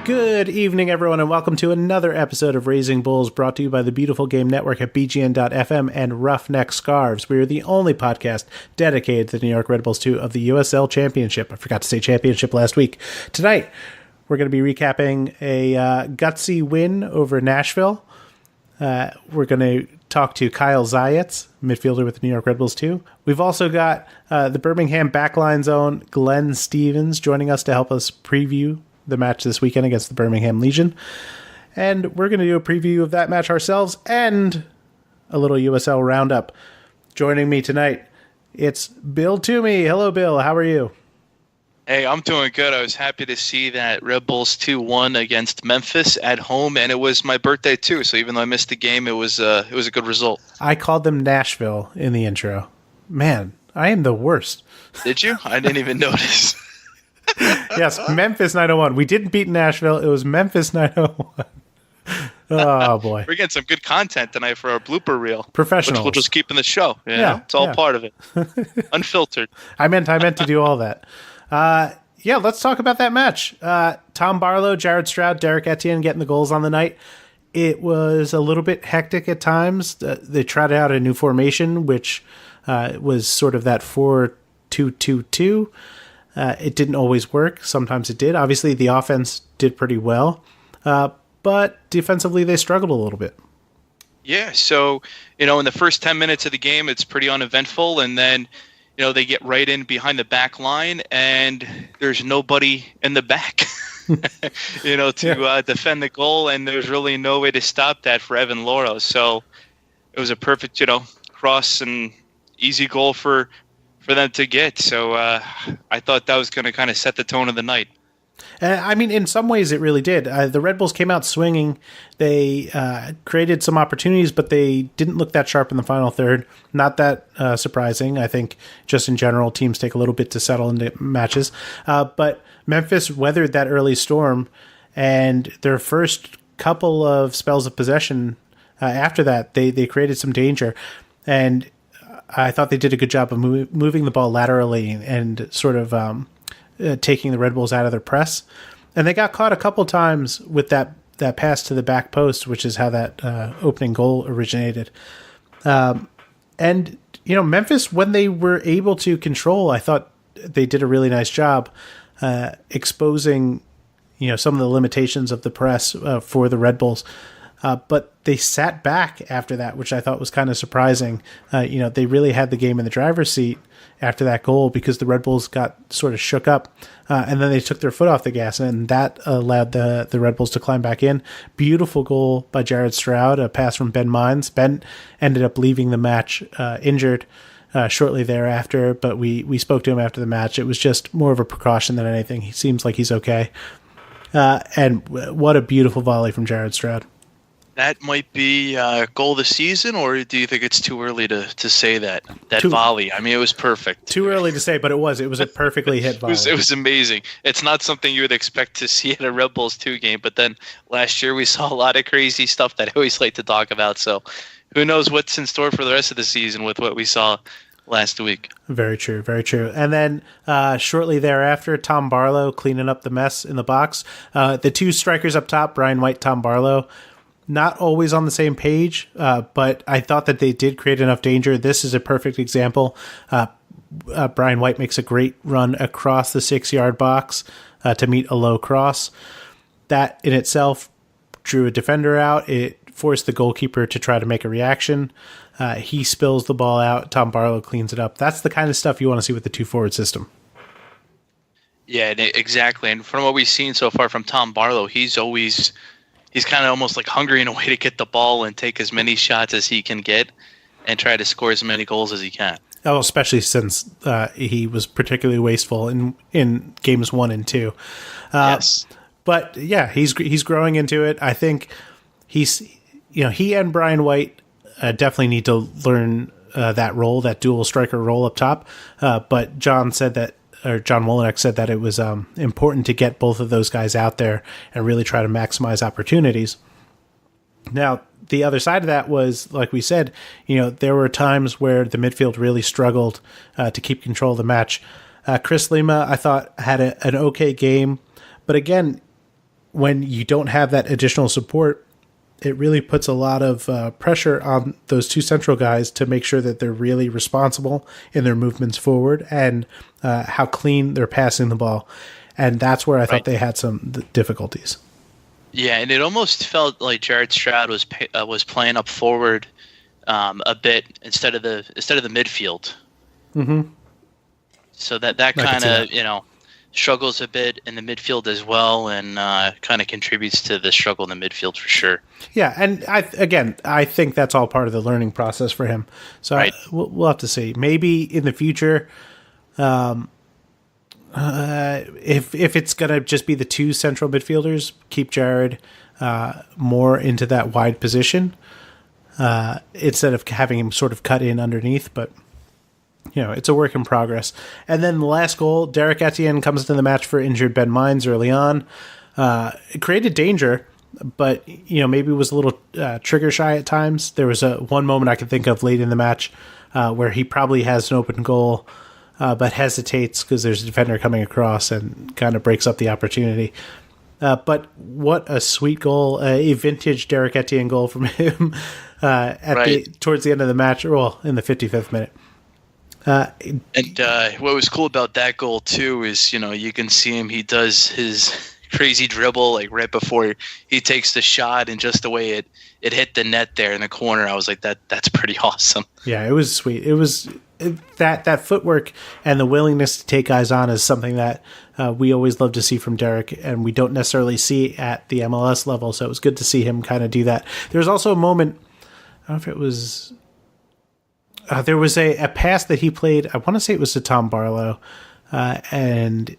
Good evening, everyone, and welcome to another episode of Raising Bulls, brought to you by the Beautiful Game Network at BGN.FM and Roughneck Scarves. We are the only podcast dedicated to the New York Red Bulls 2 of the USL Championship. I forgot to say championship last week. Tonight, we're going to be recapping a gutsy win over Nashville. We're going to talk to Kyle Zajec, midfielder with the New York Red Bulls 2. We've also got the Birmingham Backline's own Glenn Stevens joining us to help us preview the match this weekend against the Birmingham Legion. And we're going to do a preview of that match ourselves and a little USL roundup. Joining me tonight, it's Bill Toomey. Hello, Bill. How are you? Hey, I'm doing good. I was happy to see that Red Bulls 2 won against Memphis at home, and it was my birthday too. So even though I missed the game, it was a good result. I called them Nashville in the intro. Man, I am the worst. Did you? I didn't even notice. Yes, Memphis 901. We didn't beat Nashville. It was Memphis 901. Oh, boy. We're getting some good content tonight for our blooper reel. Professionals. Which we'll just keep in the show. Yeah, it's all part of it. Unfiltered. I meant to do all that. Let's talk about that match. Tom Barlow, Jared Stroud, Derek Etienne getting the goals on the night. It was a little bit hectic at times. They tried out a new formation, which was sort of that 4-2-2-2. It didn't always work. Sometimes it did. Obviously, the offense did pretty well. But defensively, they struggled a little bit. Yeah, so, in the first 10 minutes of the game, it's pretty uneventful. And then, they get right in behind the back line, and there's nobody in the back, to defend the goal. And there's really no way to stop that for Evan Loro. So it was a perfect, cross and easy goal for them to get. So I thought that was going to kind of set the tone of the night. In some ways it really did. The Red Bulls came out swinging. They created some opportunities, but they didn't look that sharp in the final third. Not that surprising. I think just in general, teams take a little bit to settle into matches. But Memphis weathered that early storm, and their first couple of spells of possession after that, they created some danger. And I thought they did a good job of moving the ball laterally and sort of taking the Red Bulls out of their press. And they got caught a couple times with that pass to the back post, which is how that opening goal originated. Memphis, when they were able to control, I thought they did a really nice job exposing, some of the limitations of the press for the Red Bulls. But they sat back after that, which I thought was kind of surprising. They really had the game in the driver's seat after that goal because the Red Bulls got sort of shook up, and then they took their foot off the gas, and that allowed the Red Bulls to climb back in. Beautiful goal by Jared Stroud, a pass from Ben Mines. Ben ended up leaving the match injured shortly thereafter, but we spoke to him after the match. It was just more of a precaution than anything. He seems like he's okay. And what a beautiful volley from Jared Stroud. That might be goal of the season, or do you think it's too early to say that volley? It was perfect. Too early to say, but it was a perfectly hit volley. It was amazing. It's not something you would expect to see at a Red Bulls 2 game, but then last year we saw a lot of crazy stuff that I always like to talk about. So who knows what's in store for the rest of the season with what we saw last week. Very true, very true. And then shortly thereafter, Tom Barlow cleaning up the mess in the box. The two strikers up top, Brian White, Tom Barlow, not always on the same page, but I thought that they did create enough danger. This is a perfect example. Brian White makes a great run across the 6-yard box to meet a low cross. That in itself drew a defender out. It forced the goalkeeper to try to make a reaction. He spills the ball out. Tom Barlow cleans it up. That's the kind of stuff you want to see with the 2-forward system. Yeah, exactly. And from what we've seen so far from Tom Barlow, he's kind of almost like hungry in a way to get the ball and take as many shots as he can get. and try to score as many goals as he can. Oh, especially since he was particularly wasteful in games 1 and 2. Yes. But yeah, he's growing into it. I think he and Brian White definitely need to learn that role, that dual striker role up top. But John Wolyniec said that it was important to get both of those guys out there and really try to maximize opportunities. Now, the other side of that was, like we said, there were times where the midfield really struggled to keep control of the match. Chris Lima, I thought, had an okay game. But again, when you don't have that additional support, it really puts a lot of pressure on those two central guys to make sure that they're really responsible in their movements forward and how clean they're passing the ball. And that's where I thought they had some difficulties. Yeah, and it almost felt like Jared Stroud was playing up forward a bit instead of the midfield. Mm-hmm. So that kind of struggles a bit in the midfield as well, and kind of contributes to the struggle in the midfield for sure. Yeah, and I think that's all part of the learning process for him. So we'll have to see. Maybe in the future, if it's going to just be the two central midfielders, keep Jared more into that wide position instead of having him sort of cut in underneath. But, it's a work in progress. And then the last goal, Derek Etienne comes into the match for injured Ben Mines early on. It created danger, but, maybe was a little trigger shy at times. There was one moment I could think of late in the match where he probably has an open goal, but hesitates because there's a defender coming across and kind of breaks up the opportunity. But what a sweet goal, a vintage Derek Etienne goal from him towards the end of the match, or in the 55th minute. And what was cool about that goal too is, you can see him, he does his crazy dribble like right before he takes the shot, and just the way it hit the net there in the corner, I was like, that's pretty awesome. Yeah, it was sweet. It was that footwork and the willingness to take guys on is something that we always love to see from Derek, and we don't necessarily see at the MLS level, so it was good to see him kind of do that. There was also a moment, I don't know if it was... there was a pass that he played, I want to say it was to Tom Barlow, and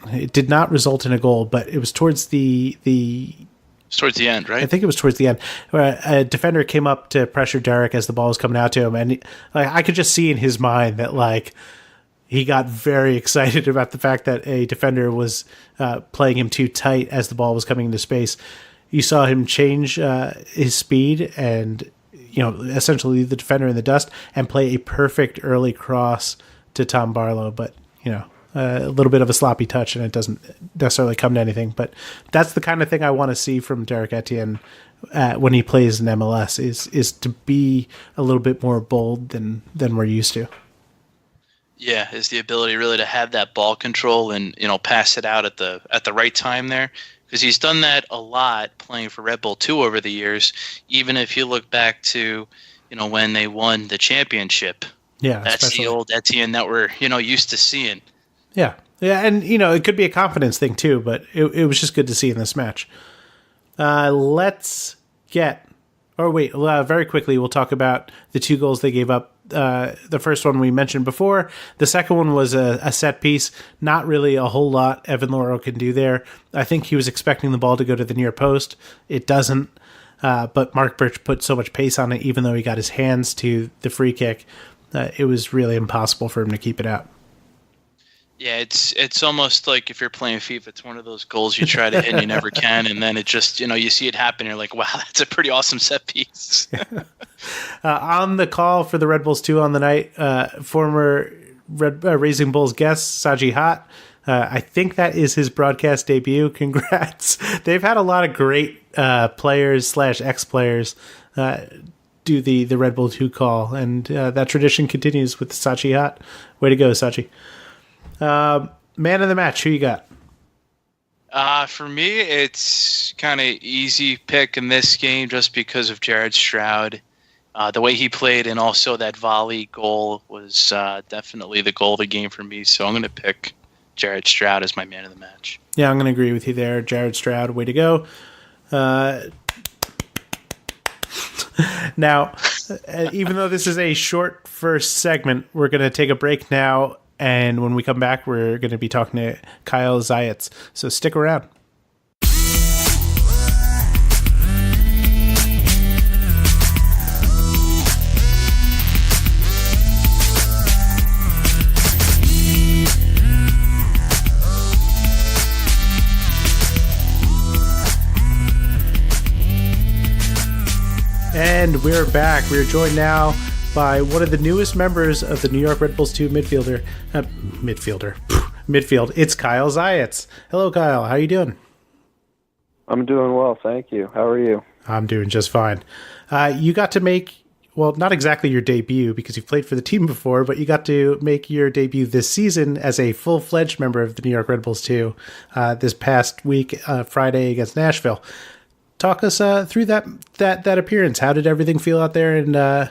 it did not result in a goal, but it was towards the towards the end, right? I think it was towards the end, where a defender came up to pressure Derek as the ball was coming out to him, and I could just see in his mind that he got very excited about the fact that a defender was playing him too tight as the ball was coming into space. You saw him change his speed and essentially leave the defender in the dust and play a perfect early cross to Tom Barlow, but a little bit of a sloppy touch, and it doesn't necessarily come to anything. But that's the kind of thing I want to see from Derek Etienne when he plays in MLS is to be a little bit more bold than we're used to. Yeah, is the ability really to have that ball control and pass it out at the right time there, because he's done that a lot playing for Red Bull 2 over the years. Even if you look back to when they won the championship, that's the old Etienne that we're used to seeing. Yeah, and it could be a confidence thing too, but it was just good to see in this match. Very quickly, we'll talk about the two goals they gave up. The first one we mentioned before. The second one was a set piece. Not really a whole lot Evan Lauro can do there. I think he was expecting the ball to go to the near post. It doesn't. But Mark Birch put so much pace on it, even though he got his hands to the free kick. It was really impossible for him to keep it out. Yeah, it's almost like if you're playing FIFA, it's one of those goals you try to hit and you never can, and then it just, you see it happen, you're like, wow, that's a pretty awesome set piece. On the call for the Red Bulls 2 on the night, former Raising Bulls guest, Saji Hot, I think that is his broadcast debut. Congrats. They've had a lot of great players / ex-players do the Red Bull 2 call, and that tradition continues with Saji Hot. Way to go, Saji. Man of the match, who you got? For me, it's kind of easy pick in this game just because of Jared Stroud. The way he played and also that volley goal was definitely the goal of the game for me. So I'm going to pick Jared Stroud as my man of the match. Yeah, I'm going to agree with you there. Jared Stroud, way to go. Now, Even though this is a short first segment, we're going to take a break now. And when we come back, we're going to be talking to Kyle Zajec. So stick around. And we're back. We're joined now by one of the newest members of the New York Red Bulls 2 midfield. It's Kyle Zajec. Hello, Kyle. How are you doing? I'm doing well, thank you. How are you? I'm doing just fine. You got to make, well, not exactly your debut because you've played for the team before, but you got to make your debut this season as a full-fledged member of the New York Red Bulls 2 this past week, Friday against Nashville. Talk us through that appearance. How did everything feel out there, and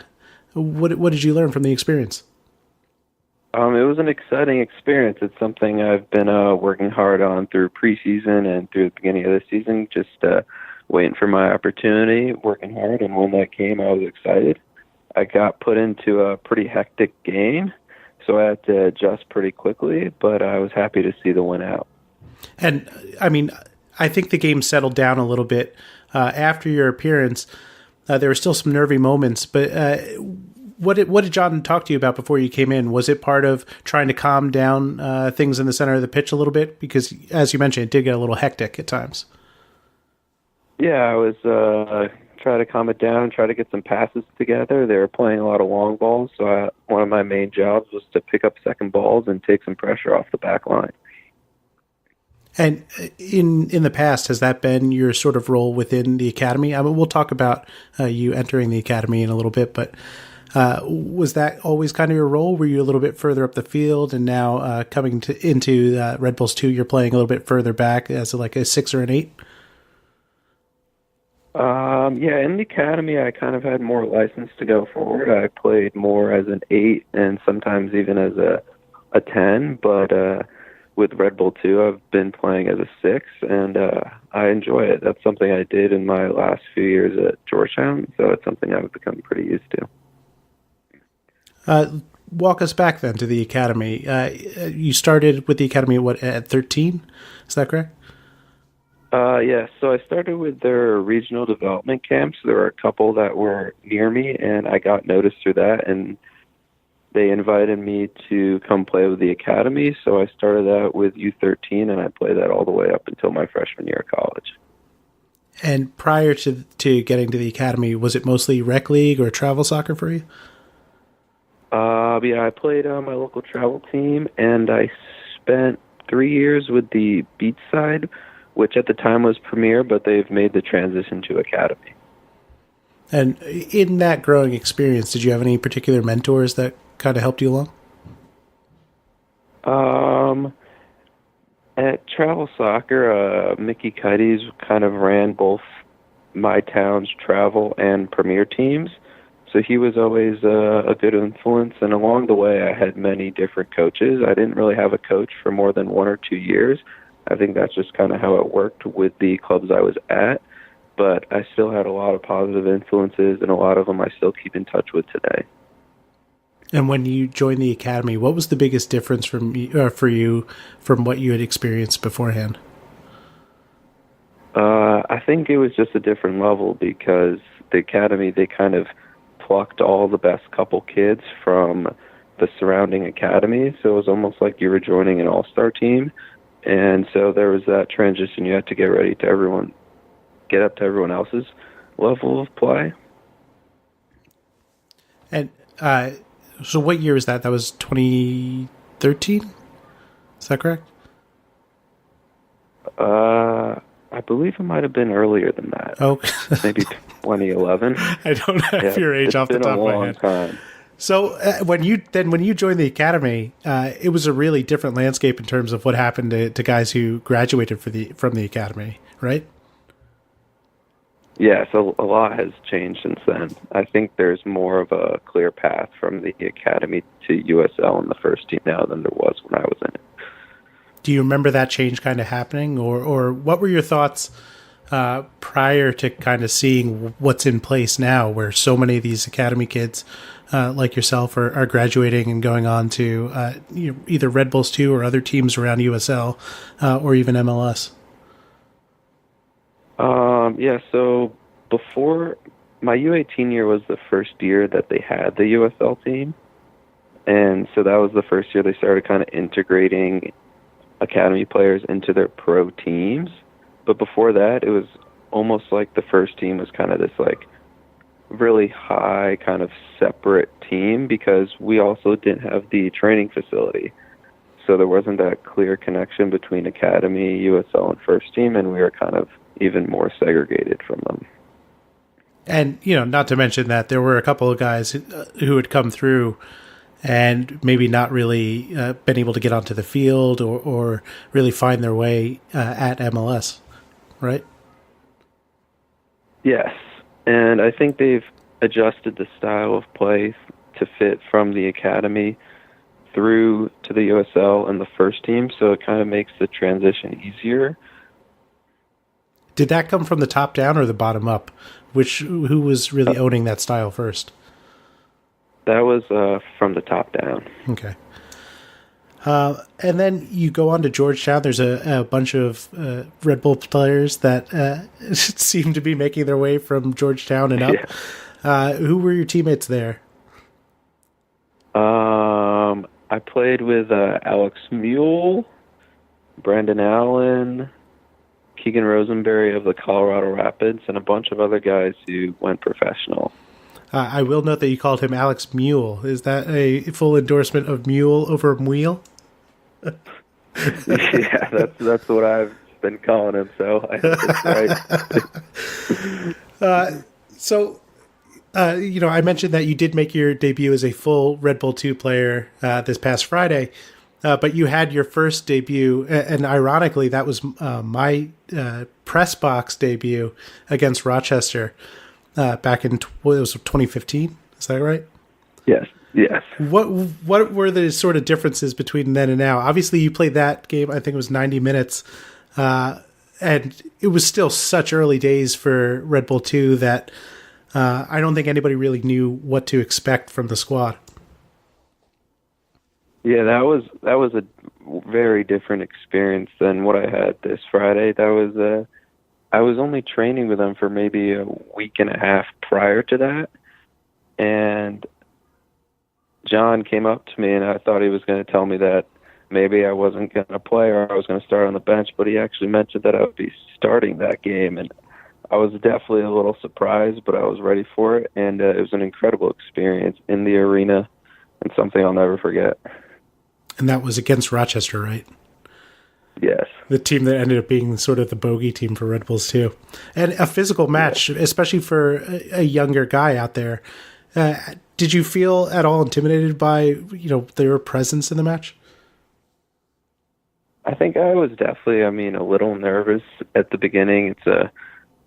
what did you learn from the experience? It was an exciting experience. It's something I've been working hard on through preseason and through the beginning of the season, just waiting for my opportunity, working hard, and when that came, I was excited. I got put into a pretty hectic game, so I had to adjust pretty quickly, but I was happy to see the win out. And, I mean, I think the game settled down a little bit after your appearance. There were still some nervy moments, but what did John talk to you about before you came in? Was it part of trying to calm down things in the center of the pitch a little bit? Because, as you mentioned, it did get a little hectic at times. Yeah, I was trying to calm it down, try to get some passes together. They were playing a lot of long balls, so one of my main jobs was to pick up second balls and take some pressure off the back line. And in the past, has that been your sort of role within the academy? I mean, we'll talk about you entering the academy in a little bit, but was that always kind of your role? Were you a little bit further up the field, and now coming into Red Bulls 2, you're playing a little bit further back as like a 6 or an 8? Yeah, in the academy, I kind of had more license to go forward. I played more as an 8 and sometimes even as a 10, but with Red Bull 2, I've been playing as a 6, and I enjoy it. That's something I did in my last few years at Georgetown, so it's something I've become pretty used to. Walk us back then to the academy. You started with the academy at 13? Is that correct? Yeah, so I started with their regional development camps. There were a couple that were near me, and I got noticed through that, and they invited me to come play with the academy, so I started out with U13, and I played that all the way up until my freshman year of college. And prior to getting to the academy, was it mostly rec league or travel soccer for you? Yeah, I played on my local travel team, and I spent 3 years with the beach side, which at the time was Premier, but they've made the transition to academy. And in that growing experience, did you have any particular mentors that kind of helped you along? At travel soccer, Mickey Cuddies kind of ran both my town's travel and Premier teams. So he was always a good influence, and along the way I had many different coaches. I didn't really have a coach for more than 1 or 2 years. I think that's just kind of how it worked with the clubs I was at, but I still had a lot of positive influences, and a lot of them I still keep in touch with today. And when you joined the academy, what was the biggest difference for you from what you had experienced beforehand? I think it was just a different level, because the academy, they kind of plucked all the best couple kids from the surrounding academies, so it was almost like you were joining an all-star team. And so there was that transition. You had to get ready to get up to everyone else's level of play. And so what year was that? That was 2013? Is that correct? I believe it might have been earlier than that. Oh. Maybe 2011. I don't have your age off the top of my head. Time. So when you joined the academy, it was a really different landscape in terms of what happened to guys who graduated from the academy, right? Yeah, so a lot has changed since then. I think there's more of a clear path from the academy to USL in the first team now than there was when I was in it. Do you remember that change kind of happening, or what were your thoughts prior to kind of seeing what's in place now, where so many of these academy kids like yourself are graduating and going on to either Red Bulls 2 or other teams around USL or even MLS? So before my U18 year was the first year that they had the USL team. And so that was the first year they started kind of integrating academy players into their pro teams. But before that, it was almost like the first team was kind of this like really high kind of separate team because we also didn't have the training facility. So there wasn't that clear connection between academy, USL, and first team, and we were kind of even more segregated from them. And, not to mention that there were a couple of guys who had come through and maybe not really been able to get onto the field or really find their way at MLS, right? Yes, and I think they've adjusted the style of play to fit from the academy through to the USL and the first team, so it kind of makes the transition easier. Did that come from the top down or the bottom up? Who was really owning that style first? That was from the top down. Okay. And then you go on to Georgetown. There's a bunch of Red Bull players that seem to be making their way from Georgetown and up. Yeah. Who were your teammates there? I played with Alex Mule, Brandon Allen, Keegan Rosenberry of the Colorado Rapids, and a bunch of other guys who went professional. I will note that you called him Alex Mule. Is that a full endorsement of Mule over Mule? Yeah, that's what I've been calling him, so I think it's right. I mentioned that you did make your debut as a full Red Bull 2 player this past Friday, but you had your first debut, and ironically, that was my press box debut against Rochester back in 2015. Is that right? Yes. What were the sort of differences between then and now? Obviously, you played that game. I think it was 90 minutes, and it was still such early days for Red Bull 2 that I don't think anybody really knew what to expect from the squad. Yeah, that was a very different experience than what I had this Friday. I was only training with them for maybe a week and a half prior to that, and John came up to me, and I thought he was going to tell me that maybe I wasn't going to play or I was going to start on the bench, but he actually mentioned that I would be starting that game, and I was definitely a little surprised, but I was ready for it, and it was an incredible experience in the arena and something I'll never forget. And that was against Rochester, right? Yes. The team that ended up being sort of the bogey team for Red Bulls too. And a physical match, especially for a younger guy out there. Did you feel at all intimidated by, their presence in the match? I think I was definitely, a little nervous at the beginning. It's a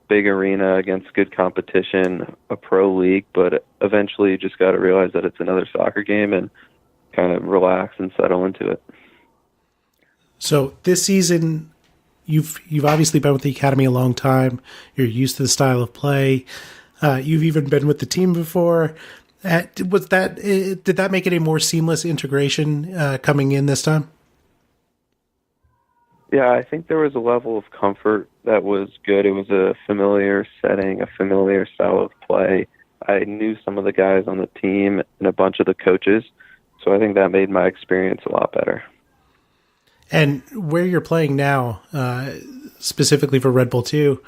big arena against good competition, a pro league, but eventually you just got to realize that it's another soccer game and kind of relax and settle into it. So this season, you've obviously been with the academy a long time. You're used to the style of play. You've even been with the team before. Did that make it a more seamless integration coming in this time? Yeah, I think there was a level of comfort that was good. It was a familiar setting, a familiar style of play. I knew some of the guys on the team and a bunch of the coaches, so I think that made my experience a lot better. And where you're playing now, specifically for Red Bull 2,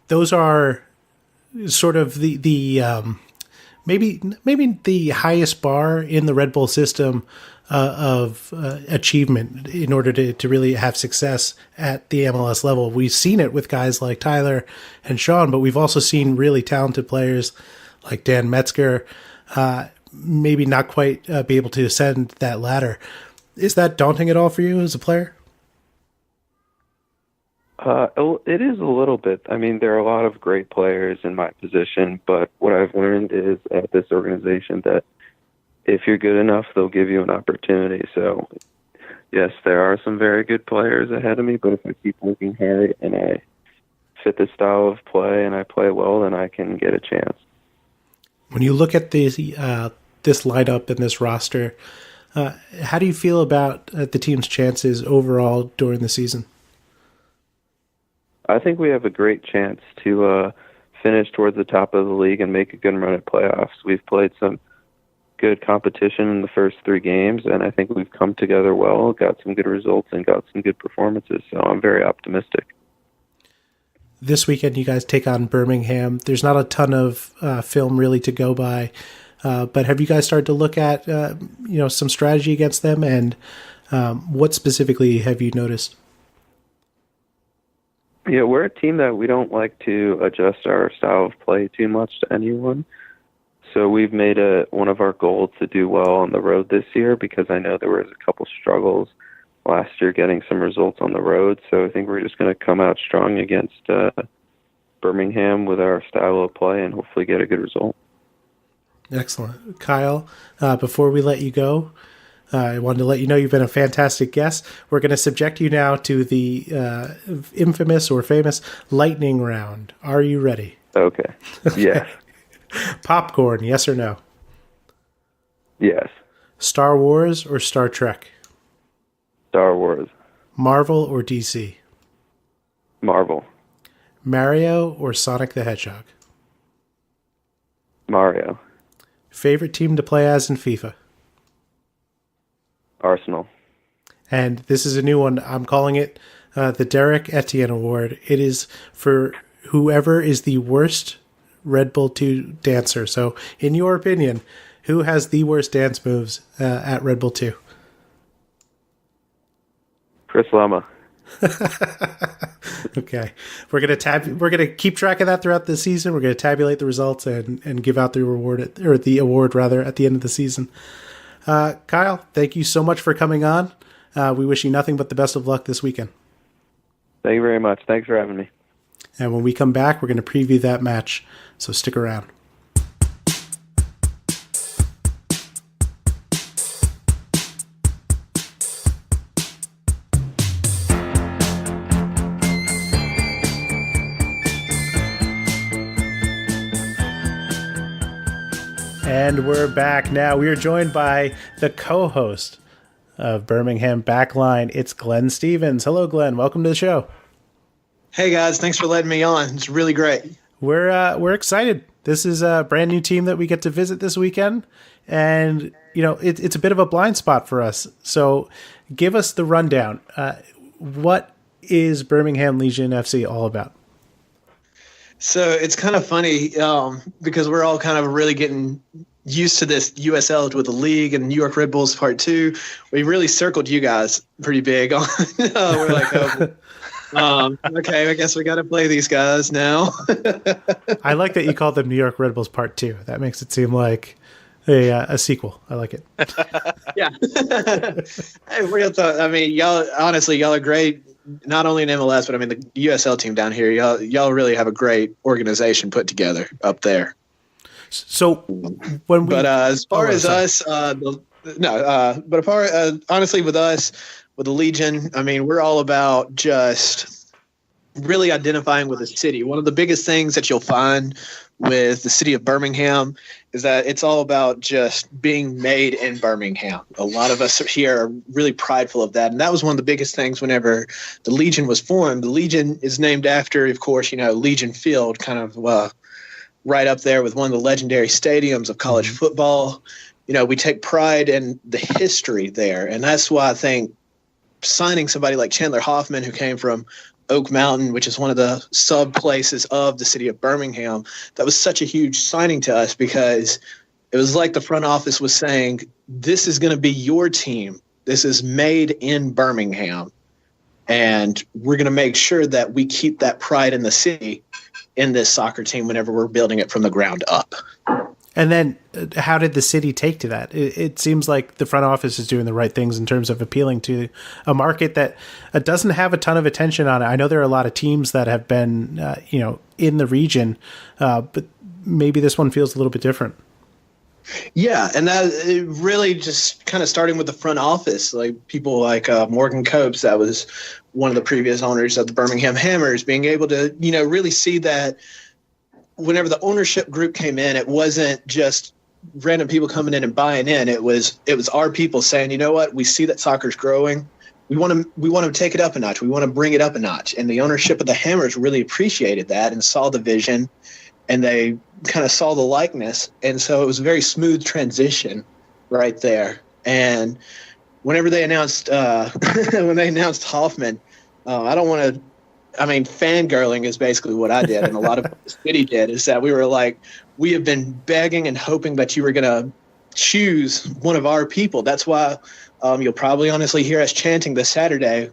those are sort of the maybe the highest bar in the Red Bull system of achievement in order to really have success at the MLS level. We've seen it with guys like Tyler and Sean, but we've also seen really talented players like Dan Metzger maybe not quite be able to ascend that ladder. Is that daunting at all for you as a player? It is a little bit. There are a lot of great players in my position, but what I've learned is at this organization that if you're good enough, they'll give you an opportunity. So, yes, there are some very good players ahead of me, but if I keep working hard and I fit the style of play and I play well, then I can get a chance. When you look at this lineup and this roster, how do you feel about the team's chances overall during the season? I think we have a great chance to finish towards the top of the league and make a good run at playoffs. We've played some good competition in the first 3 games, and I think we've come together well, got some good results, and got some good performances, so I'm very optimistic. This weekend you guys take on Birmingham. There's not a ton of film really to go by, but have you guys started to look at some strategy against them, and what specifically have you noticed? Yeah, we're a team that we don't like to adjust our style of play too much to anyone. So we've made one of our goals to do well on the road this year, because I know there was a couple struggles last year getting some results on the road. So I think we're just going to come out strong against Birmingham with our style of play and hopefully get a good result. Excellent. Kyle, before we let you go, I wanted to let you know you've been a fantastic guest. We're going to subject you now to the infamous or famous lightning round. Are you ready? Okay. Yes. Popcorn, yes or no? Yes. Star Wars or Star Trek? Star Wars. Marvel or DC? Marvel. Mario or Sonic the Hedgehog? Mario. Favorite team to play as in FIFA? Arsenal. And this is a new one. I'm calling it the Derek Etienne Award. It is for whoever is the worst Red Bull 2 dancer. So, in your opinion, who has the worst dance moves at Red Bull 2? Chris Lama. Okay, we're gonna keep track of that throughout the season. We're gonna tabulate the results and give out the the award at the end of the season. Kyle, thank you so much for coming on. We wish you nothing but the best of luck this weekend. Thank you very much. Thanks for having me. And when we come back, we're going to preview that match, so stick around. And we're back now. We are joined by the co-host of Birmingham Backline. It's Glenn Stevens. Hello, Glenn. Welcome to the show. Hey guys, thanks for letting me on. It's really great. We're excited. This is a brand new team that we get to visit this weekend, and it's a bit of a blind spot for us. So, give us the rundown. What is Birmingham Legion FC all about? So it's kind of funny because we're all kind of really getting used to this USL with the league and New York Red Bulls Part 2. We really circled you guys pretty big on. We're like, okay, I guess we got to play these guys now. I like that you called them New York Red Bulls Part 2. That makes it seem like a sequel. I like it. Yeah. Hey, real talk. I mean, y'all are great. Not only in MLS, but I mean the USL team down here. Y'all really have a great organization put together up there. So when we, as far as us, honestly, with us, with the Legion, I mean, we're all about just really identifying with the city. One of the biggest things that you'll find with the city of Birmingham is that it's all about just being made in Birmingham. A lot of us here are really prideful of that. And that was one of the biggest things whenever the Legion was formed. The Legion is named after, of course, Legion Field, kind of right up there with one of the legendary stadiums of college football. We take pride in the history there. And that's why I think signing somebody like Chandler Hoffman, who came from Oak Mountain, which is one of the sub places of the city of Birmingham, that was such a huge signing to us, because it was like the front office was saying, this is going to be your team. This is made in Birmingham. And we're going to make sure that we keep that pride in the city in this soccer team whenever we're building it from the ground up. And then how did the city take to that? It seems like the front office is doing the right things in terms of appealing to a market that doesn't have a ton of attention on it. I know there are a lot of teams that have been, in the region, but maybe this one feels a little bit different. Yeah, and that it really just kind of starting with the front office, like people like Morgan Copes, that was one of the previous owners of the Birmingham Hammers, being able to, really see that whenever the ownership group came in, it wasn't just random people coming in and buying in. It was our people saying, you know what, we see that soccer's growing. We want to take it up a notch. We want to bring it up a notch. And the ownership of the Hammers really appreciated that and saw the vision, and they kind of saw the likeness. And so it was a very smooth transition right there. And whenever they announced Hoffman, fangirling is basically what I did, and a lot of the city did, is that we were like, we have been begging and hoping that you were going to choose one of our people. That's why you'll probably honestly hear us chanting this Saturday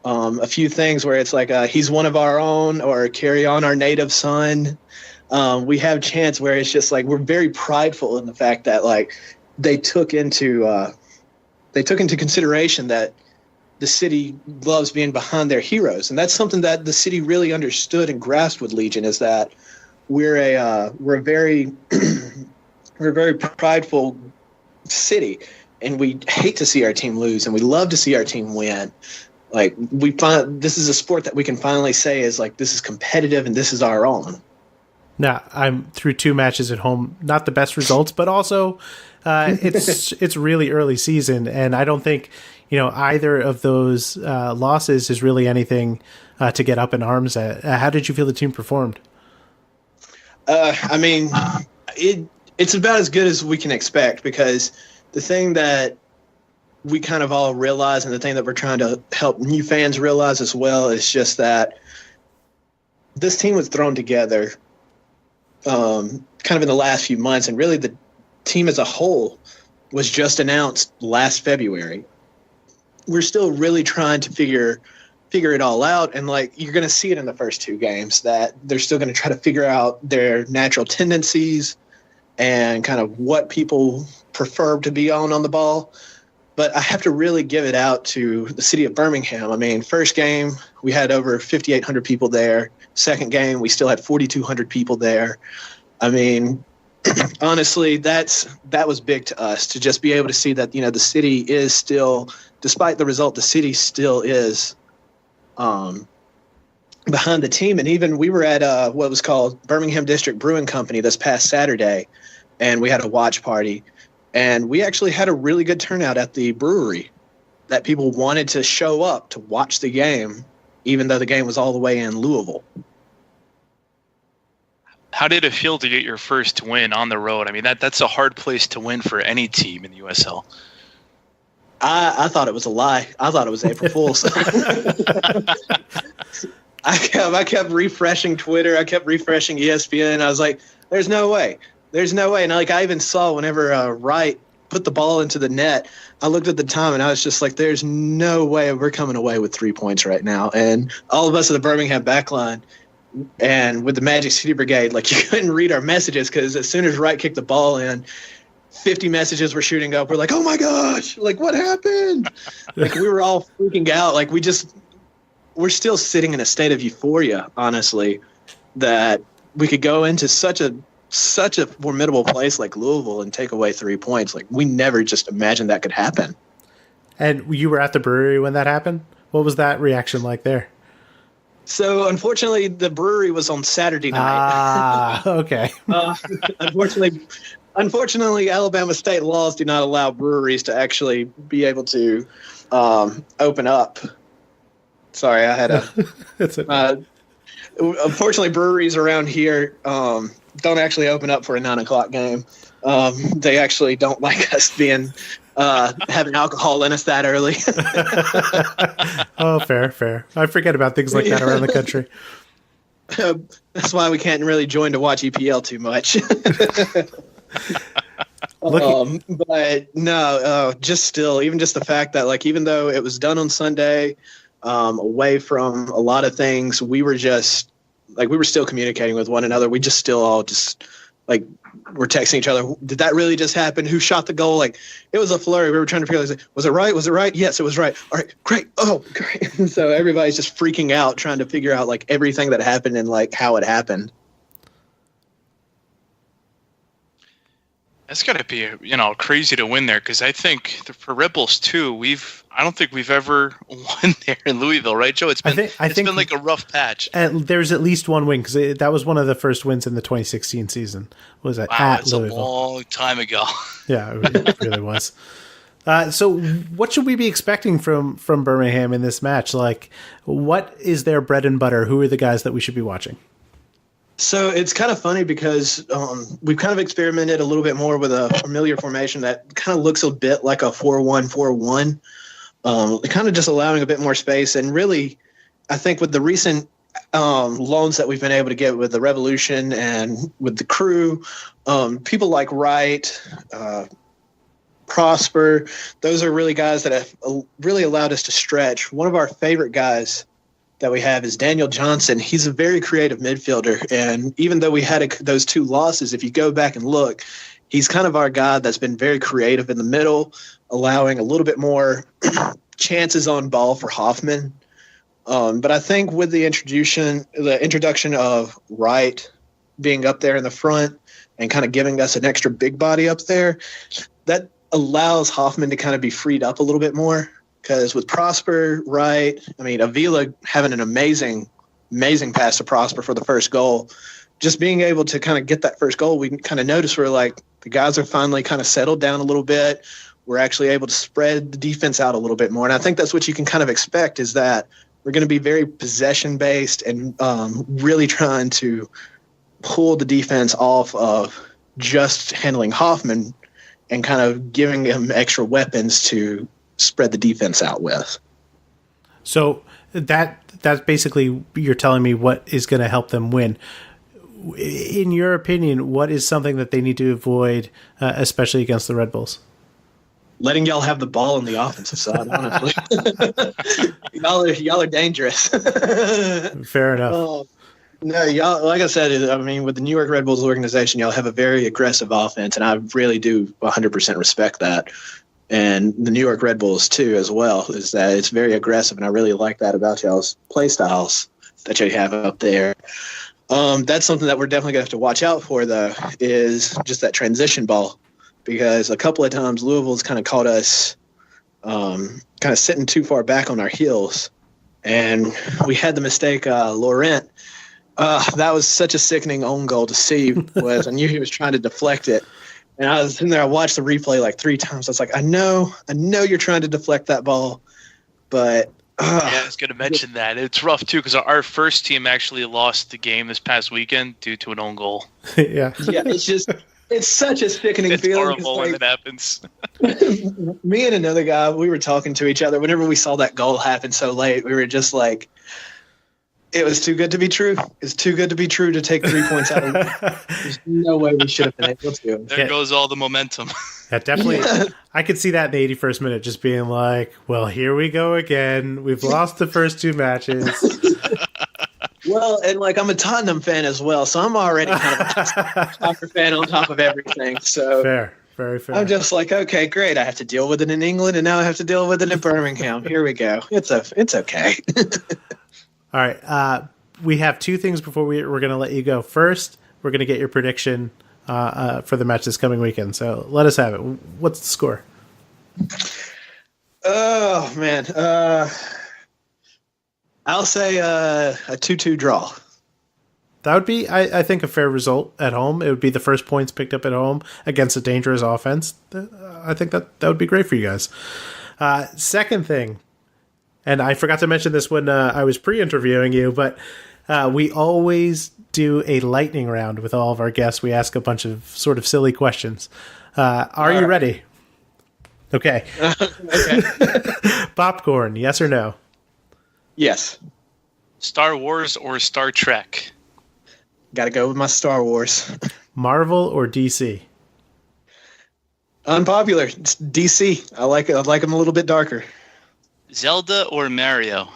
a few things where it's like, he's one of our own, or carry on our native son. We have chants where it's just like, we're very prideful in the fact that like they took into consideration that the city loves being behind their heroes. And that's something that the city really understood and grasped with Legion, is that we're a very prideful city, and we hate to see our team lose, and we love to see our team win. Like, this is a sport that we can finally say is like, this is competitive and this is our own. Now, I'm through 2 matches at home, not the best results, but also it's really early season, and I don't think either of those losses is really anything to get up in arms at. How did you feel the team performed? It's about as good as we can expect, because the thing that we kind of all realize, and the thing that we're trying to help new fans realize as well, is just that this team was thrown together kind of in the last few months, and really the team as a whole was just announced last February. We're still really trying to figure it all out, and like, you're going to see it in the first 2 games that they're still going to try to figure out their natural tendencies and kind of what people prefer to be on the ball. But I have to really give it out to the city of Birmingham. I mean, first game, we had over 5,800 people there. Second game, we still had 4,200 people there. I mean, honestly, that was big to us, to just be able to see that, the city is still, despite the result, the city still is behind the team. And even we were at what was called Birmingham District Brewing Company this past Saturday, and we had a watch party. And we actually had a really good turnout at the brewery, that people wanted to show up to watch the game, even though the game was all the way in Louisville. How did it feel to get your first win on the road? I mean, that's a hard place to win for any team in the USL. I thought it was a lie. I thought it was April Fool's. I kept refreshing Twitter. I kept refreshing ESPN. I was like, there's no way. There's no way. And like, I even saw whenever Wright put the ball into the net, I looked at the time and I was just like, there's no way we're coming away with 3 points right now. And all of us at the Birmingham Backline and with the Magic City Brigade, like, you couldn't read our messages, because as soon as Wright kicked the ball in, 50 messages were shooting up. We're like, oh my gosh, like, what happened? Like, we were all freaking out. Like, we're still sitting in a state of euphoria, honestly, that we could go into such a formidable place like Louisville and take away 3 points. Like, we never just imagined that could happen. And you were at the brewery when that happened? What was that reaction like there? So, unfortunately, the brewery was on Saturday night. Ah, okay. Unfortunately, Alabama state laws do not allow breweries to actually be able to open up. Sorry, I had unfortunately, breweries around here don't actually open up for a 9:00 game. They actually don't like us having alcohol in us that early. Oh, fair. I forget about things like that around the country. That's why we can't really join to watch EPL too much. But no, just still, even just the fact that, like, even though it was done on Sunday, away from a lot of things, we were just like, we were still communicating with one another. We just still all just like, we're texting each other. Did that really just happen? Who shot the goal? Like, it was a flurry. We were trying to figure out, like, was it right? Was it right? Yes, it was right. All right, great. Oh, great. So everybody's just freaking out, trying to figure out like everything that happened and like how it happened. That's got to be crazy to win there, because I think for Red Bulls too, I don't think we've ever won there in Louisville, right, Joe? It's been been like a rough patch. There's at least one win, because that was one of the first wins in the 2016 season. Was it at Louisville? A long time ago. Yeah, it really was. So what should we be expecting from Birmingham in this match? Like, what is their bread and butter? Who are the guys that we should be watching? So it's kind of funny because we've kind of experimented a little bit more with a familiar formation that kind of looks a bit like a 4-1-4-1, kind of just allowing a bit more space. And really, I think with the recent loans that we've been able to get with the Revolution and with the crew, people like Wright, Prosper, those are really guys that have really allowed us to stretch. One of our favorite guys that we have is Daniel Johnson. He's a very creative midfielder, and even though we had those 2 losses, if you go back and look, he's kind of our guy that's been very creative in the middle, allowing a little bit more chances on ball for Hoffman. But I think with the introduction of Wright being up there in the front and kind of giving us an extra big body up there, that allows Hoffman to kind of be freed up a little bit more. Because with Prosper, Wright, Avila having an amazing pass to Prosper for the first goal, just being able to kind of get that first goal, we kind of notice we're like, the guys are finally kind of settled down a little bit. We're actually able to spread the defense out a little bit more. And I think that's what you can kind of expect, is that we're going to be very possession-based and really trying to pull the defense off of just handling Hoffman and kind of giving him extra weapons to spread the defense out with. So that's basically, you're telling me what is going to help them win. In your opinion, what is something that they need to avoid, especially against the Red Bulls? Letting y'all have the ball on the offensive side, honestly. y'all are dangerous. Fair enough. No, y'all, like I said, with the New York Red Bulls organization, y'all have a very aggressive offense, and I really do 100% respect that. And the New York Red Bulls, too, as well, is that it's very aggressive, and I really like that about y'all's play styles that you have up there. That's something that we're definitely going to have to watch out for, though, is just that transition ball, because a couple of times Louisville's kind of caught us kind of sitting too far back on our heels, and we had the mistake, Laurent. That was such a sickening own goal to see. I knew he was trying to deflect it. And I was in there, I watched the replay like 3 times. I was like, I know you're trying to deflect that ball, but... yeah, I was going to mention that. It's rough, too, because our first team actually lost the game this past weekend due to an own goal. Yeah. Yeah, it's such a sickening feeling. It's horrible when it happens. Me and another guy, we were talking to each other. Whenever we saw that goal happen so late, we were just like, it was too good to be true. It's too good to be true to take 3 points out of it. There's no way we should have been able to. There goes all the momentum. Yeah, definitely. Yeah. I could see that in the 81st minute, just being like, well, here we go again. We've lost the first 2 matches. Well, and I'm a Tottenham fan as well, so I'm already kind of a soccer fan on top of everything. So fair. Very fair. I'm just like, okay, great. I have to deal with it in England, and now I have to deal with it in Birmingham. Here we go. It's okay. All right, we have 2 things before we're going to let you go. First, we're going to get your prediction for the match this coming weekend. So let us have it. What's the score? Oh, man. I'll say a 2-2 draw. That would be, I think, a fair result at home. It would be the first points picked up at home against a dangerous offense. I think that would be great for you guys. Second thing, and I forgot to mention this when I was pre-interviewing you, but we always do a lightning round with all of our guests. We ask a bunch of sort of silly questions. Are you ready? Okay. Okay. Popcorn, yes or no? Yes. Star Wars or Star Trek? Got to go with my Star Wars. Marvel or DC? Unpopular. It's DC. I like them a little bit darker. Zelda or Mario?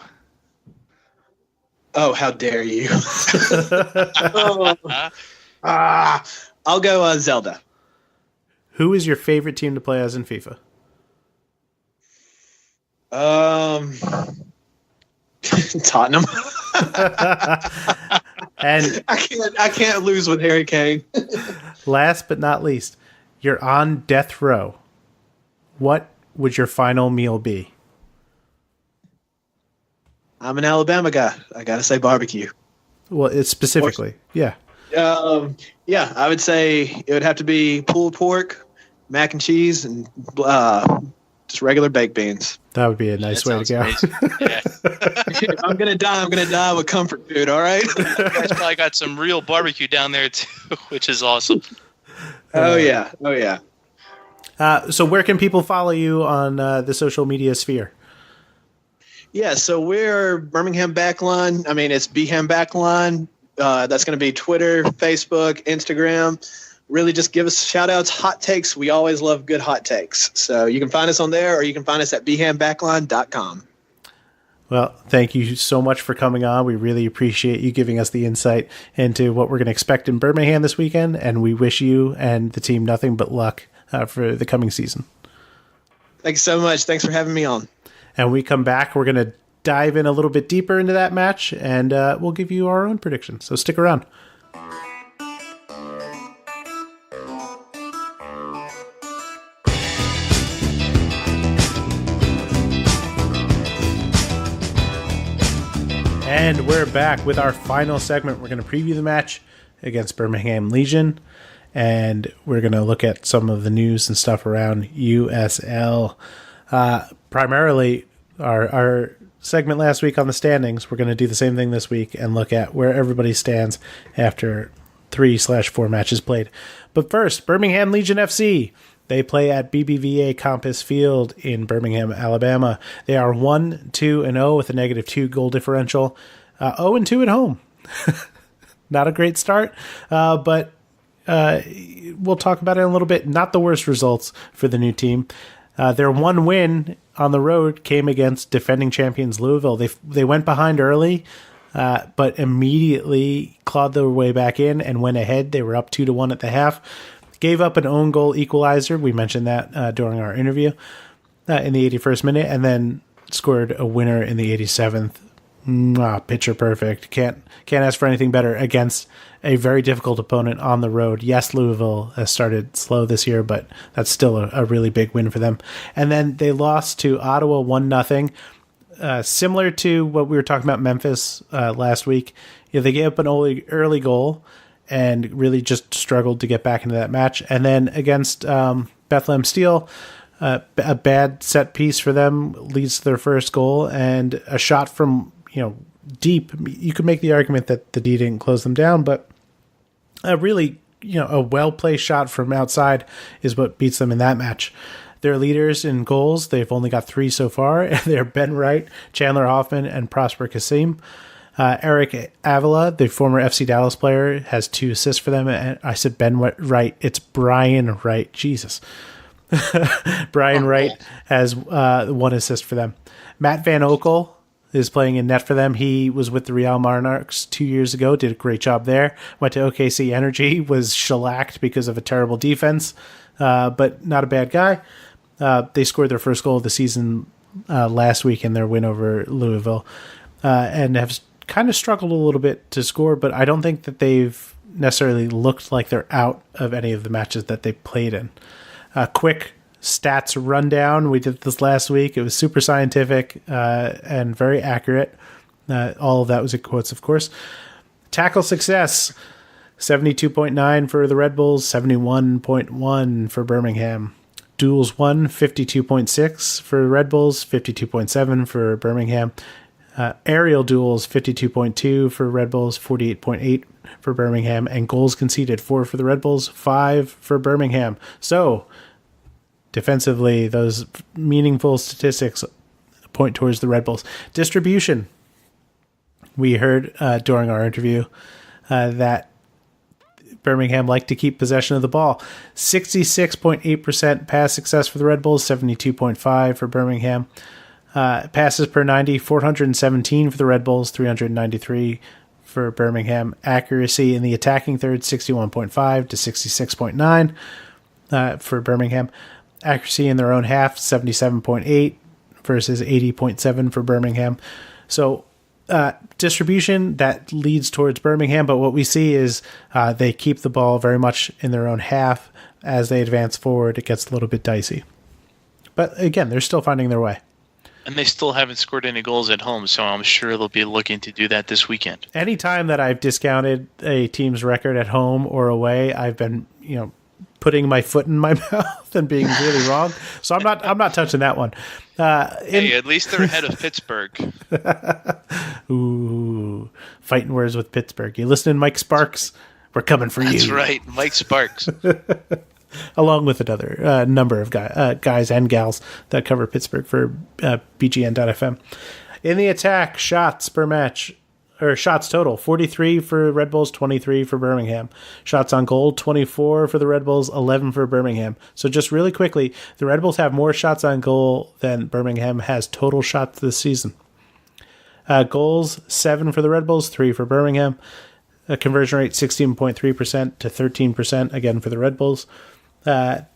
Oh, how dare you! I'll go Zelda. Who is your favorite team to play as in FIFA? Tottenham. And I can't lose with Harry Kane. Last but not least, you're on death row, what would your final meal be? I'm an Alabama guy. I got to say barbecue. Well, it's specifically, yeah. Yeah, I would say it would have to be pulled pork, mac and cheese, and just regular baked beans. That would be a nice way to go. Yeah. If I'm going to die, I'm going to die with comfort food, all right? You guys probably got some real barbecue down there, too, which is awesome. Oh, yeah. So where can people follow you on the social media sphere? Yeah, so we're Birmingham Backline. I mean, it's Beham Backline. That's going to be Twitter, Facebook, Instagram. Really just give us shout-outs, hot takes. We always love good hot takes. So you can find us on there, or you can find us at behambackline.com. Well, thank you so much for coming on. We really appreciate you giving us the insight into what we're going to expect in Birmingham this weekend, and we wish you and the team nothing but luck for the coming season. Thank you so much. Thanks for having me on. And when we come back, we're going to dive in a little bit deeper into that match, and we'll give you our own predictions. So stick around. And we're back with our final segment. We're going to preview the match against Birmingham Legion, and we're going to look at some of the news and stuff around USL. Primarily, our segment last week on the standings, we're going to do the same thing this week and look at where everybody stands after 3/4 matches played. But first, Birmingham Legion FC. They play at BBVA Compass Field in Birmingham, Alabama. They are 1-2-0 with a -2 goal differential. 0-2 at home. Not a great start, but we'll talk about it in a little bit. Not the worst results for the new team. Their one win on the road came against defending champions Louisville. They went behind early, but immediately clawed their way back in and went ahead. They were up 2-1 at the half. Gave up an own goal equalizer. We mentioned that during our interview in the 81st minute, and then scored a winner in the 87th. Picture perfect. Can't ask for anything better against a very difficult opponent on the road. Yes, Louisville has started slow this year, but that's still a really big win for them. And then they lost to Ottawa 1-0. Similar to what we were talking about Memphis last week. They gave up an early goal and really just struggled to get back into that match. And then against Bethlehem Steel, a bad set piece for them leads to their first goal, and a shot from deep. You could make the argument that the D didn't close them down, but a really a well-placed shot from outside is what beats them in that match. Their leaders in goals, they've only got 3 so far. They're Ben Wright, Chandler Hoffman, and Prosper Kasim. Eric Avila, the former FC Dallas player, has 2 assists for them. And I said Ben Wright. It's Brian Wright. Jesus. Brian Wright has 1 assist for them. Matt Van Okel is playing in net for them. He was with the Real Monarchs 2 years ago, did a great job there. Went to OKC Energy, was shellacked because of a terrible defense, but not a bad guy. They scored their first goal of the season last week in their win over Louisville, and have kind of struggled a little bit to score, but I don't think that they've necessarily looked like they're out of any of the matches that they played in. Quick stats rundown. We did this last week. It was super scientific and very accurate. All of that was in quotes, of course. Tackle success, 72.9 for the Red Bulls, 71.1 for Birmingham. Duels won, 52.6 for Red Bulls, 52.7 for Birmingham. Aerial duels, 52.2 for Red Bulls, 48.8 for Birmingham, and goals conceded, 4 for the Red Bulls, 5 for Birmingham. So, defensively, those meaningful statistics point towards the Red Bulls. Distribution. We heard during our interview that Birmingham liked to keep possession of the ball. 66.8% pass success for the Red Bulls, 72.5 for Birmingham. Passes per 90, 417 for the Red Bulls, 393 for Birmingham. Accuracy in the attacking third, 61.5 to 66.9 for Birmingham. Accuracy in their own half, 77.8 versus 80.7 for Birmingham. So distribution, that leads towards Birmingham, but what we see is they keep the ball very much in their own half. as they advance forward, it gets a little bit dicey. But again, they're still finding their way. And they still haven't scored any goals at home, so I'm sure they'll be looking to do that this weekend. Anytime that I've discounted a team's record at home or away, I've been, putting my foot in my mouth and being really wrong. So I'm not touching that one. Hey, at least they're ahead of Pittsburgh. Ooh, fighting words with Pittsburgh. You listening, Mike Sparks? We're coming for you. That's right, Mike Sparks. Along with another number of guys and gals that cover Pittsburgh for BGN.FM. In the attack, shots per match, or shots total, 43 for Red Bulls, 23 for Birmingham. Shots on goal, 24 for the Red Bulls, 11 for Birmingham. So just really quickly, the Red Bulls have more shots on goal than Birmingham has total shots this season. Goals, 7 for the Red Bulls, 3 for Birmingham. A conversion rate, 16.3% to 13%, again for the Red Bulls. The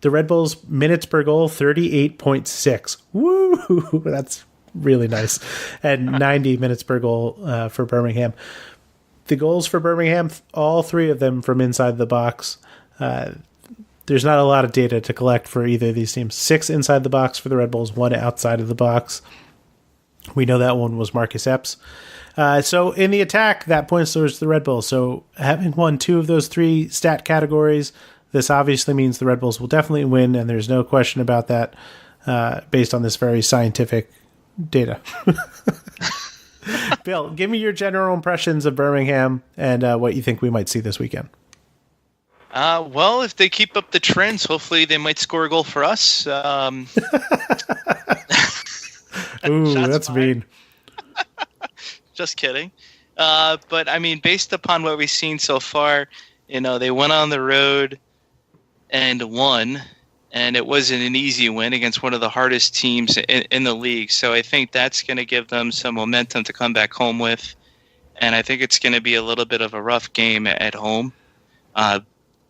Red Bulls minutes per goal, 38.6. Woo! That's really nice. And 90 minutes per goal for Birmingham. The goals for Birmingham, all 3 of them from inside the box. There's not a lot of data to collect for either of these teams. 6 inside the box for the Red Bulls, 1 outside of the box. We know that one was Marcus Epps. So in the attack, that points towards the Red Bulls. So having won 2 of those 3 stat categories, this obviously means the Red Bulls will definitely win, and there's no question about that based on this very scientific data. Bill, give me your general impressions of Birmingham and what you think we might see this weekend. Well, if they keep up the trends, hopefully they might score a goal for us. Ooh, that's mean. Just kidding. But, I mean, based upon what we've seen so far, they went on the road and won, and it wasn't an easy win against one of the hardest teams in the league. So I think that's going to give them some momentum to come back home with, and I think it's going to be a little bit of a rough game at home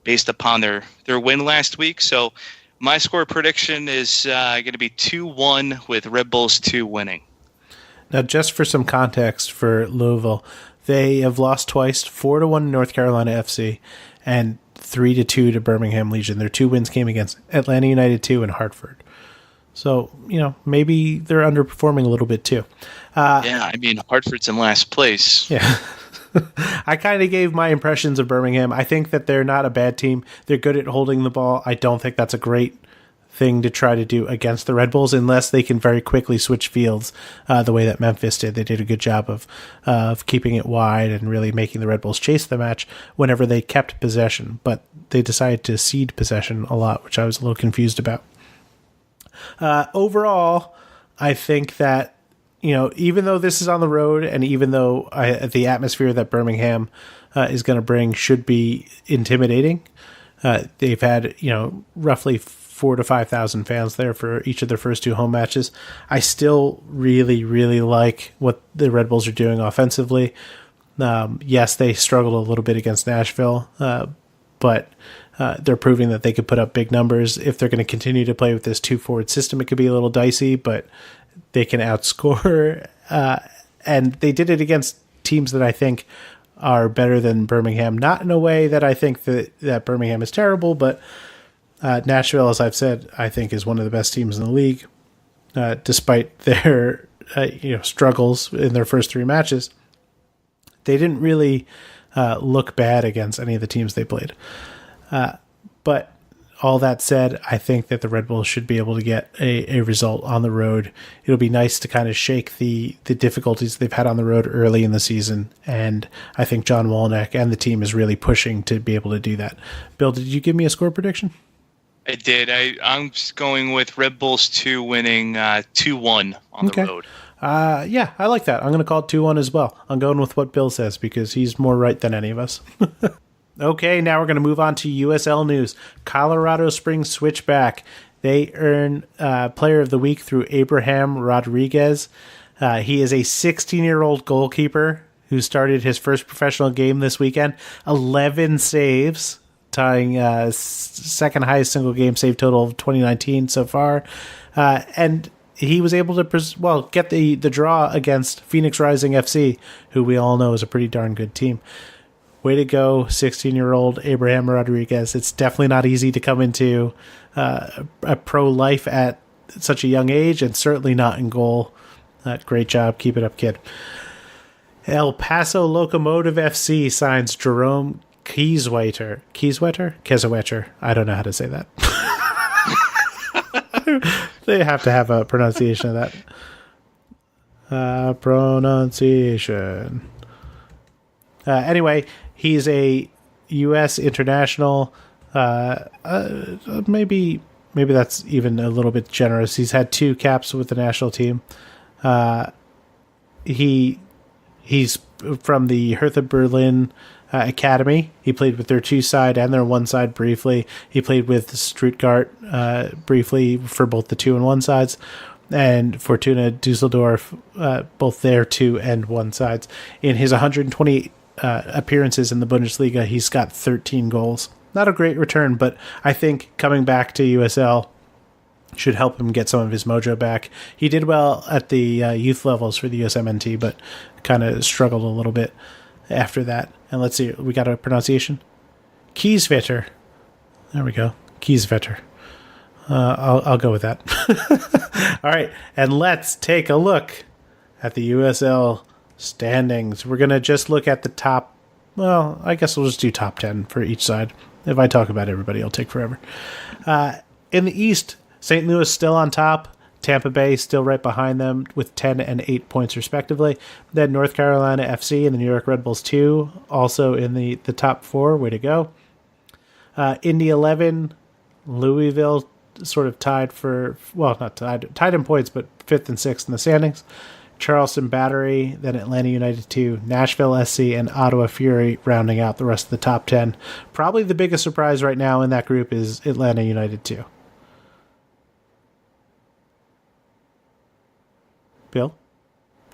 based upon their win last week. So my score prediction is going to be 2-1 with Red Bulls 2 winning. Now, just for some context for Louisville, they have lost twice, 4-1 North Carolina FC and 3-2 to Birmingham Legion. Their 2 wins came against Atlanta United 2 and Hartford. So, maybe they're underperforming a little bit too. Yeah, I mean, Hartford's in last place. Yeah. I kind of gave my impressions of Birmingham. I think that they're not a bad team. They're good at holding the ball. I don't think that's a great thing to try to do against the Red Bulls unless they can very quickly switch fields the way that Memphis did. They did a good job of keeping it wide and really making the Red Bulls chase the match whenever they kept possession, but they decided to cede possession a lot, which I was a little confused about. Overall, I think that even though this is on the road and even though the atmosphere that Birmingham is going to bring should be intimidating, they've had roughly 4,000 to 5,000 fans there for each of their first 2 home matches. I still really, really like what the Red Bulls are doing offensively. Yes, they struggled a little bit against Nashville, but they're proving that they could put up big numbers. If they're going to continue to play with this 2-forward system, it could be a little dicey, but they can outscore. And they did it against teams that I think are better than Birmingham. Not in a way that I think that Birmingham is terrible, but Nashville, as I've said, I think is one of the best teams in the league, despite their struggles in their first 3 matches. They didn't really look bad against any of the teams they played. But all that said, I think that the Red Bulls should be able to get a result on the road. It'll be nice to kind of shake the difficulties they've had on the road early in the season, and I think John Wolnick and the team is really pushing to be able to do that. Bill, did you give me a score prediction? I did. I'm just going with Red Bulls 2 winning 2-1 on the road. Yeah, I like that. I'm going to call it 2-1 as well. I'm going with what Bill says because he's more right than any of us. Okay, now we're going to move on to USL news. Colorado Springs Switchback. They earn Player of the Week through Abraham Rodriguez. He is a 16-year-old goalkeeper who started his first professional game this weekend. 11 saves, tying second highest single game save total of 2019 so far. And he was able to get the draw against Phoenix Rising FC, who we all know is a pretty darn good team. way to go, 16-year-old Abraham Rodriguez. It's definitely not easy to come into a pro life at such a young age, and certainly not in goal. Great job. Keep it up, kid. El Paso Locomotive FC signs Jerome Kieswetter. Kieswetter? I don't know how to say that. They have to have a pronunciation of that. Pronunciation. Anyway, he's a U.S. international. Maybe that's even a little bit generous. He's had 2 caps with the national team. He's from the Hertha Berlin Academy. He played with their 2 side and their 1 side briefly. He played with Stuttgart briefly for both the 2 and 1 sides, and Fortuna Dusseldorf, both their 2 and 1 sides. In his 128 appearances in the Bundesliga, he's got 13 goals. Not a great return, but I think coming back to USL should help him get some of his mojo back. He did well at the youth levels for the USMNT, but kind of struggled a little bit after that. And let's see, we got a pronunciation? Kieswetter. There we go. Kieswetter. I'll go with that. All right, and let's take a look at the USL standings. We're going to just look at the top. Well, I guess we'll just do top 10 for each side. If I talk about everybody, it'll take forever. In the East, St. Louis still on top. Tampa Bay still right behind them with 10 and 8 points respectively. Then North Carolina FC and the New York Red Bulls 2 also in the top 4. Way to go. Indy 11, Louisville sort of tied for, well, not tied in points, but 5th and 6th in the standings. Charleston Battery, then Atlanta United 2, Nashville SC, and Ottawa Fury rounding out the rest of the top 10. Probably the biggest surprise right now in that group is Atlanta United 2. Bill?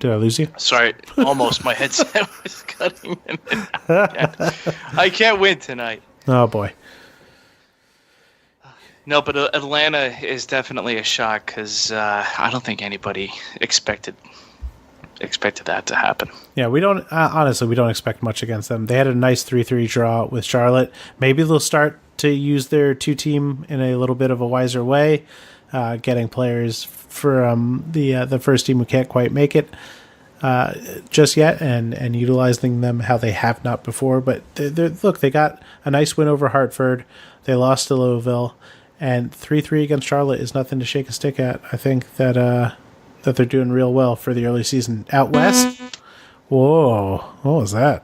Did I lose you? Sorry, almost. My headset was cutting. I can't win tonight. Oh, boy. No, but Atlanta is definitely a shock because I don't think anybody expected that to happen. Yeah, we don't honestly, we don't expect much against them. They had a nice 3-3 draw with Charlotte. Maybe they'll start to use their 2-team in a little bit of a wiser way, getting players from the first team who can't quite make it just yet, and utilizing them how they have not before. But look, they got a nice win over Hartford. They lost to Louisville, and 3-3 against Charlotte is nothing to shake a stick at. I think that they're doing real well for the early season. Out west, whoa, what was that?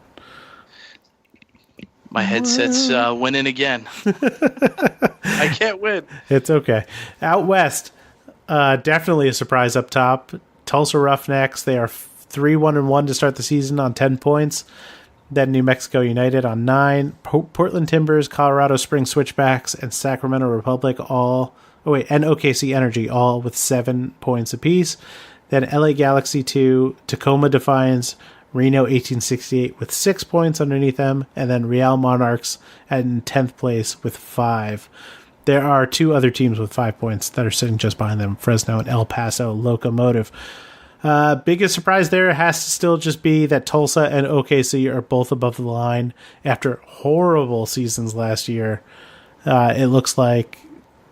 My headset's winning again. I can't win. It's okay. Out west, definitely a surprise up top. Tulsa Roughnecks, they are 3-1-1 to start the season on 10 points. Then New Mexico United on 9. Portland Timbers, Colorado Springs Switchbacks, and Sacramento Republic and OKC Energy all with 7 points apiece. Then LA Galaxy 2, Tacoma Defiance, Reno 1868 with 6 points underneath them, and then Real Monarchs in 10th place with 5. There are 2 other teams with 5 points that are sitting just behind them, Fresno and El Paso Locomotive. Biggest surprise there has to still just be that Tulsa and OKC are both above the line after horrible seasons last year. It looks like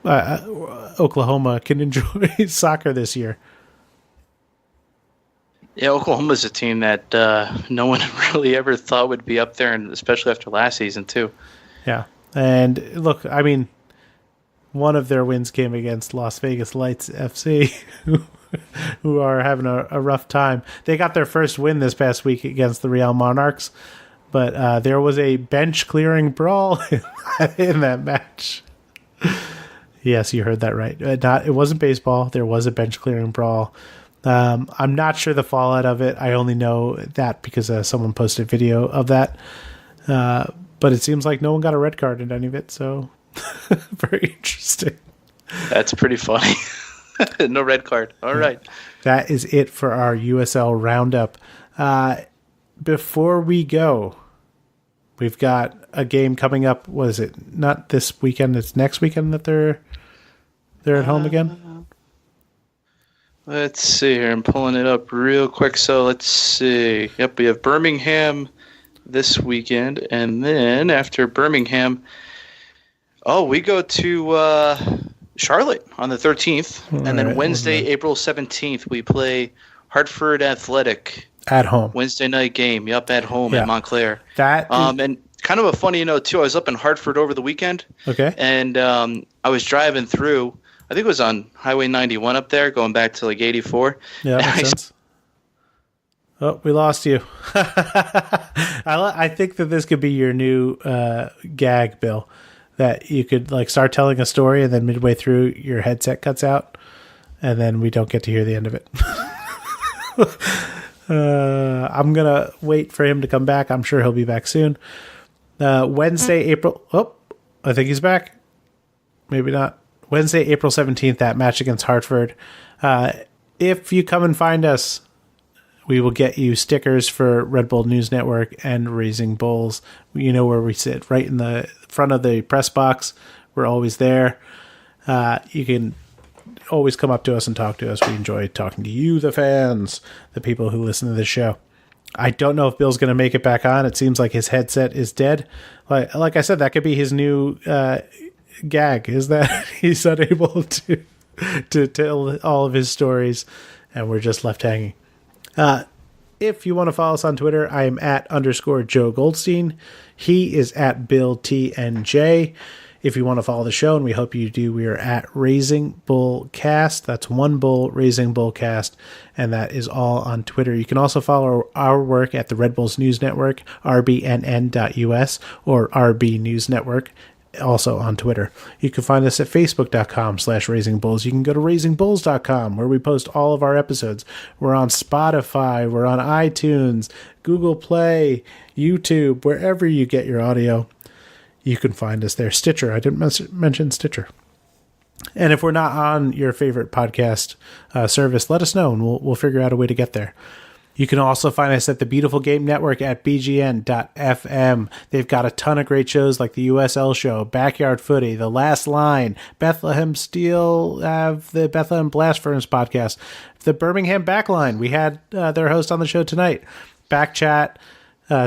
Oklahoma can enjoy soccer this year. Yeah, Oklahoma's a team that no one really ever thought would be up there, and especially after last season, too. Yeah. And look, I mean, one of their wins came against Las Vegas Lights FC, who are having a rough time. They got their first win this past week against the Real Monarchs, but there was a bench-clearing brawl in that match. Yes, you heard that right. It wasn't baseball. There was a bench-clearing brawl. I'm not sure the fallout of it. I only know that because someone posted video of that. But it seems like no one got a red card in any of it, so very interesting. That's pretty funny. No red card. All right. That is it for our USL roundup. Before we go, we've got a game coming up. What is it? Not this weekend. It's next weekend that they're at home again. Let's see here. I'm pulling it up real quick. So let's see. Yep, we have Birmingham this weekend, and then after Birmingham, we go to Charlotte on the 13th, and then Wednesday, April 17th, we play Hartford Athletic at home. Wednesday night game. Yup, at home at Montclair. And kind of a funny note too. I was up in Hartford over the weekend. Okay. And I was driving through. I think it was on Highway 91 up there, going back to like 84. Yeah, makes sense. Oh, we lost you. I think that this could be your new gag, Bill. That you could like start telling a story, and then midway through your headset cuts out, and then we don't get to hear the end of it. I'm gonna wait for him to come back. I'm sure he'll be back soon. Wednesday, April. Oh, I think he's back. Maybe not. Wednesday, April 17th, that match against Hartford. If you come and find us, we will get you stickers for Red Bull News Network and Raising Bulls. You know where we sit, right in the front of the press box. We're always there. You can always come up to us and talk to us. We enjoy talking to you, the fans, the people who listen to the show. I don't know if Bill's going to make it back on. It seems like his headset is dead. Like I said, that could be his new gag, is that he's unable to tell all of his stories, and we're just left hanging. If you want to follow us on Twitter, I am at _Joe Goldstein. He is at BillTNJ. If you want to follow the show, and we hope you do, we are at Raising Bull Cast. That's one bull, Raising Bull Cast, and that is all on Twitter. You can also follow our work at the Red Bulls News Network, rbnn.us, or RB News Network, also on Twitter. You can find us at facebook.com/raisingbulls. You can go to raisingbulls.com, where we post all of our episodes. We're on Spotify, we're on iTunes, Google Play, YouTube, wherever you get your audio. You can find us there. Stitcher. I didn't mention Stitcher. And if we're not on your favorite podcast service, let us know, and we'll figure out a way to get there. You can also find us at the Beautiful Game Network at bgn.fm. They've got a ton of great shows like the USL Show, Backyard Footy, The Last Line, Bethlehem Steel, the Bethlehem Blast Furnace podcast, the Birmingham Backline. We had their host on the show tonight. Backchat,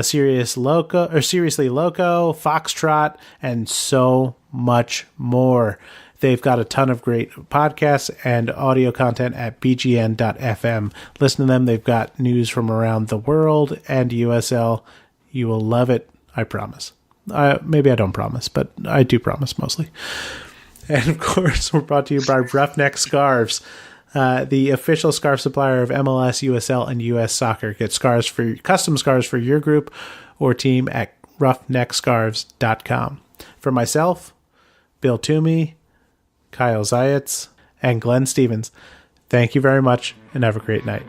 Seriously Loco, Foxtrot, and so much more. They've got a ton of great podcasts and audio content at bgn.fm. Listen to them. They've got news from around the world and USL. You will love it. I promise. Maybe I don't promise, but I do promise mostly. And of course, we're brought to you by Roughneck Scarves, the official scarf supplier of MLS, USL, and US Soccer. Get custom scarves for your group or team at roughneckscarves.com. For myself, Bill Toomey, Kyle Zajec, and Glenn Stevens, thank you very much, and have a great night.